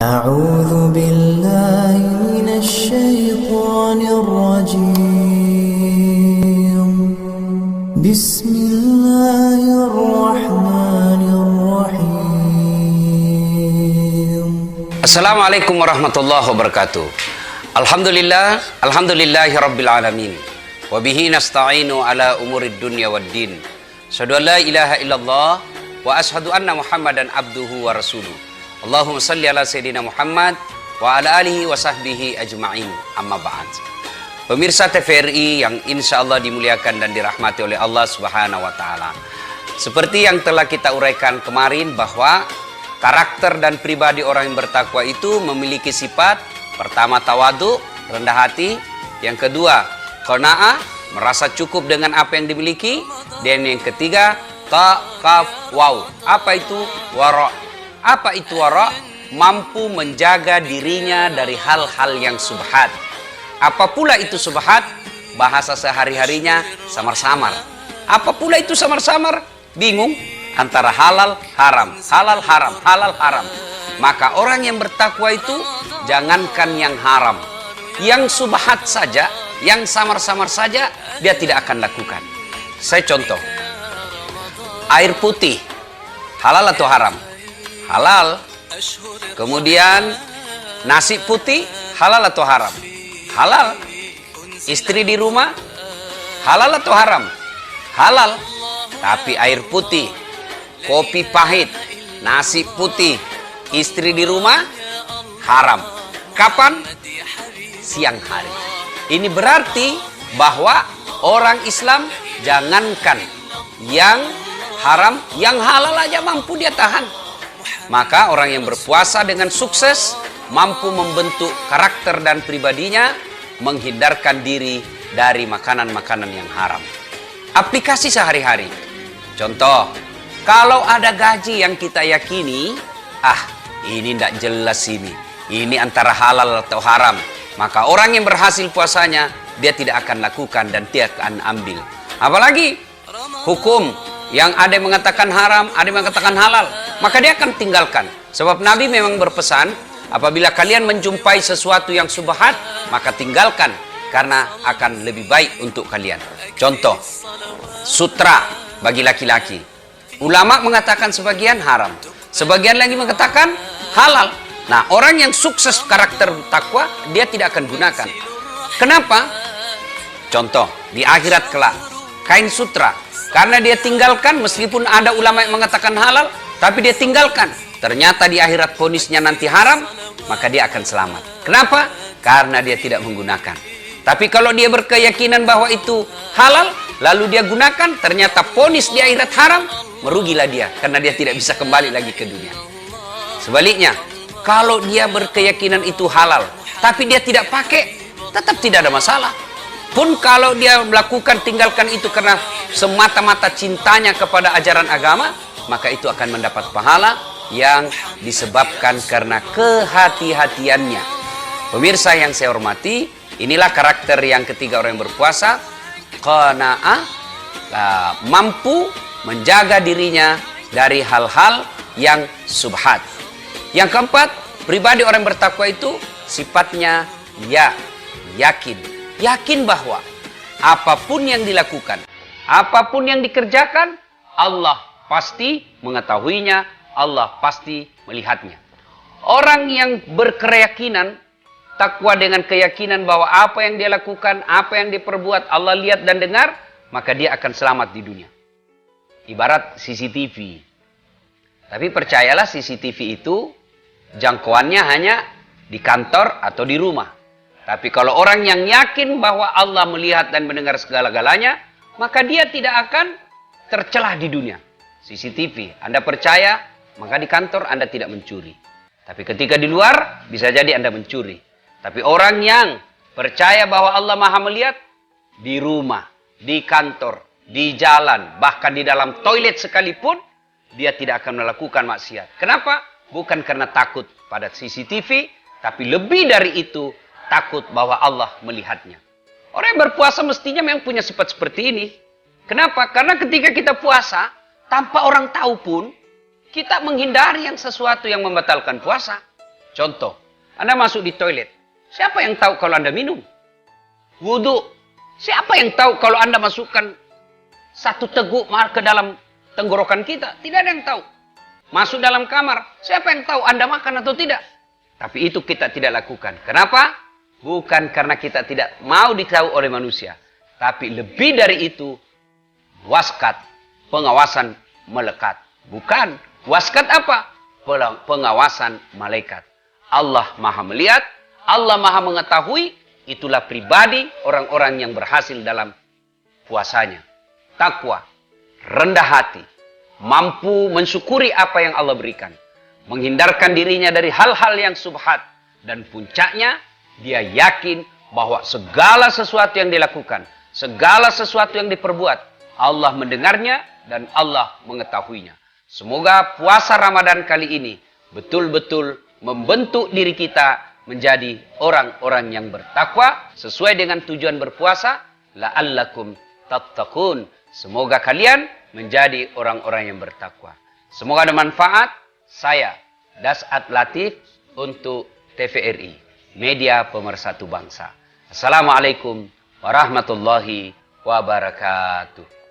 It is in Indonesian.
أعوذ بالله من الشيطان الرجيم بسم الله الرحمن الرحيم Assalamualaikum warahmatullahi wabarakatuh. Alhamdulillahi rabbil alamin. Wabihi nasta'inu ala umurid dunya waddin. Asyhadu an la ilaha illallah wa asyhadu anna Muhammadan abduhu wa rasuluh. Allahumma salli ala sayyidina Muhammad wa ala alihi wa sahbihi ajma'in. Amma ba'd. Pemirsa TVRI yang insya Allah dimuliakan dan dirahmati oleh Allah Subhanahu wa taala. Seperti yang telah kita uraikan kemarin bahwa karakter dan pribadi orang yang bertakwa itu memiliki sifat pertama tawadu, rendah hati, yang kedua qanaah, merasa cukup dengan apa yang dimiliki, dan yang ketiga taqwa. Apa itu wara'? Apa itu wara'? Mampu menjaga dirinya dari hal-hal yang subhat. Apa pula itu subhat? Bahasa sehari-harinya samar-samar. Apa pula itu samar-samar? Bingung antara halal haram, halal haram, halal haram. Maka orang yang bertakwa itu jangankan yang haram, yang subhat saja, yang samar-samar saja dia tidak akan lakukan. Saya contoh, air putih halal atau haram? Halal. Kemudian nasi putih halal atau haram? Halal. Istri di rumah halal atau haram? Halal. Tapi air putih, kopi pahit, nasi putih, istri di rumah haram. Kapan? Siang hari. Ini berarti bahwa orang Islam jangankan yang haram, yang halal aja mampu dia tahan. Maka orang yang berpuasa dengan sukses mampu membentuk karakter dan pribadinya, menghindarkan diri dari makanan-makanan yang haram. Aplikasi sehari-hari. Contoh, kalau ada gaji yang kita yakini, ini tidak jelas ini antara halal atau haram, maka orang yang berhasil puasanya dia tidak akan lakukan dan dia akan ambil. Apalagi hukum yang ada yang mengatakan haram, ada yang mengatakan halal, maka dia akan tinggalkan. Sebab Nabi memang berpesan, apabila kalian menjumpai sesuatu yang subhat, maka tinggalkan, karena akan lebih baik untuk kalian. Contoh, sutra bagi laki-laki. Ulama mengatakan sebagian haram, sebagian lagi mengatakan halal. Nah, orang yang sukses karakter takwa, dia tidak akan gunakan. Kenapa? Contoh, di akhirat kelak, kain sutra, karena dia tinggalkan, meskipun ada ulama yang mengatakan halal, tapi dia tinggalkan. Ternyata di akhirat vonisnya nanti haram, maka dia akan selamat. Kenapa? Karena dia tidak menggunakan. Tapi kalau dia berkeyakinan bahwa itu halal, lalu dia gunakan, ternyata vonis di akhirat haram, merugilah dia, karena dia tidak bisa kembali lagi ke dunia. Sebaliknya, kalau dia berkeyakinan itu halal, tapi dia tidak pakai, tetap tidak ada masalah. Pun kalau dia melakukan, tinggalkan itu karena semata-mata cintanya kepada ajaran agama, maka itu akan mendapat pahala yang disebabkan karena kehati-hatiannya. Pemirsa yang saya hormati, inilah karakter yang ketiga orang yang berpuasa, qanaah, mampu menjaga dirinya dari hal-hal yang subhat. Yang keempat, pribadi orang bertakwa itu sifatnya yakin. Yakin bahwa apapun yang dilakukan, apapun yang dikerjakan, Allah pasti mengetahuinya, Allah pasti melihatnya. Orang yang berkeyakinan, takwa dengan keyakinan bahwa apa yang dia lakukan, apa yang diperbuat, Allah lihat dan dengar, maka dia akan selamat di dunia. Ibarat CCTV. Tapi percayalah, CCTV itu jangkauannya hanya di kantor atau di rumah. Tapi kalau orang yang yakin bahwa Allah melihat dan mendengar segala-galanya, maka dia tidak akan tercelah di dunia. CCTV, Anda percaya, maka di kantor Anda tidak mencuri. Tapi ketika di luar, bisa jadi Anda mencuri. Tapi orang yang percaya bahwa Allah Maha melihat, di rumah, di kantor, di jalan, bahkan di dalam toilet sekalipun, dia tidak akan melakukan maksiat. Kenapa? Bukan karena takut pada CCTV, tapi lebih dari itu, takut bahwa Allah melihatnya. Orang yang berpuasa mestinya memang punya sifat seperti ini. Kenapa? Karena ketika kita puasa, tanpa orang tahu pun, kita menghindari yang sesuatu yang membatalkan puasa. Contoh, Anda masuk di toilet. Siapa yang tahu kalau Anda minum? Wudhu. Siapa yang tahu kalau Anda masukkan satu teguk ke dalam tenggorokan kita? Tidak ada yang tahu. Masuk dalam kamar. Siapa yang tahu Anda makan atau tidak? Tapi itu kita tidak lakukan. Kenapa? Bukan karena kita tidak mau ditahu oleh manusia. Tapi lebih dari itu, waskat, pengawasan melekat. Bukan. Waskat apa? Pengawasan malaikat. Allah maha melihat, Allah maha mengetahui, itulah pribadi orang-orang yang berhasil dalam puasanya. Takwa, rendah hati, mampu mensyukuri apa yang Allah berikan. Menghindarkan dirinya dari hal-hal yang subhat. Dan puncaknya, dia yakin bahwa segala sesuatu yang dilakukan, segala sesuatu yang diperbuat, Allah mendengarnya dan Allah mengetahuinya. Semoga puasa Ramadan kali ini betul-betul membentuk diri kita menjadi orang-orang yang bertakwa sesuai dengan tujuan berpuasa, la'allakum tattaqun. Semoga kalian menjadi orang-orang yang bertakwa. Semoga ada manfaat. Saya Das'at Latif untuk TVRI, Media Pemersatu Bangsa. Assalamualaikum warahmatullahi wabarakatuh.